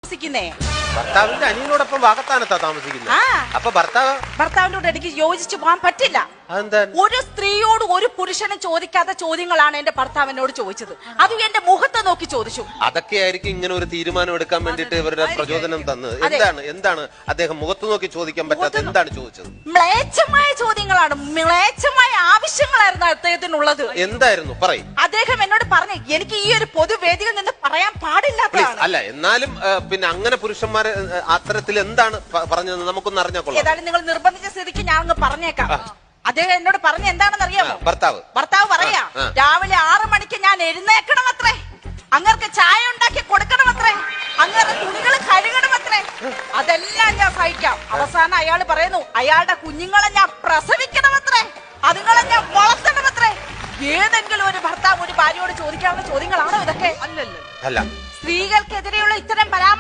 താമസിക്കുന്നേ. ഭർത്താവിന്റെ അനിയനോടൊപ്പം വാകത്താനത്താ താമസിക്കുന്നത്. അപ്പൊ ഭർത്താവിനോട് എനിക്ക് യോജിച്ചു പോകാൻ പറ്റില്ല. ഒരു സ്ത്രീയോട് ഒരു പുരുഷനും ചോദിക്കാത്ത ചോദ്യങ്ങളാണ് എന്റെ ഭർത്താവിനോട് ചോദിച്ചത്. അതും എന്റെ മുഖത്ത് നോക്കി ചോദിച്ചു. അതൊക്കെയായിരിക്കും ഇങ്ങനെ ഒരു തീരുമാനം എടുക്കാൻ വേണ്ടിട്ട് ഇവരുടെ പ്രചോദനം തന്നത്. എന്താണ് അദ്ദേഹം മുഖത്ത് നോക്കി ചോദിക്കാൻ പറ്റാത്ത എന്താണ് ചോദിച്ചത്? മ്ലേച്ഛമായ ചോദ്യങ്ങളാണ്, മ്ലേച്ഛമായ ആവശ്യങ്ങളായിരുന്നു അദ്ദേഹത്തിനുള്ളത്. എന്തായിരുന്നു പറയും? അദ്ദേഹം എന്നോട് പറഞ്ഞു, എനിക്ക് ഈ ഒരു പൊതുവേദിയിൽ നിന്ന് പറയാൻ പാടില്ലാത്തതാണ്. അല്ല, എന്നാലും പിന്നെ അങ്ങനെ പുരുഷന്മാരെ അത്തരത്തിൽ എന്താണ് പറഞ്ഞത് നമുക്കൊന്ന് അറിഞ്ഞാൽ കൊള്ളാം. ഏതായാലും നിങ്ങൾ നിർബന്ധിച്ച സ്ഥിതിക്ക് ഞാൻ അങ്ങ് പറഞ്ഞേക്കാം. അദ്ദേഹം എന്നോട് പറഞ്ഞ എന്താണെന്ന് അറിയാമോ? ഭർത്താവ് പറയാ, രാവിലെ 6 മണിക്ക് ഞാൻ എഴുന്നേക്കണമത്രേ, അങ്ങർക്ക് ചായ ഉണ്ടാക്കി കൊടുക്കണമത്രേ, അങ്ങരുടെ തുണികൾ കഴുകണമത്രേ. അതെല്ലാം ഞാൻ സഹിക്കാം. അവസാനം അയാൾ പറയുന്നു, അയാളുടെ കുഞ്ഞുങ്ങളെ ഞാൻ പ്രസവിക്കണമത്രേ, അതുങ്ങളെ ഞാൻ വളർത്തണമത്രേ. ഏതെങ്കിലും ഒരു ഭർത്താവ് ഒരു ഭാര്യയോട് ചോദിക്കാവുന്ന ചോദ്യങ്ങളാണോ ഇതൊക്കെ? അല്ല. സ്ത്രീകൾക്കെതിരെയുള്ള ഇത്തരം പരാമർശം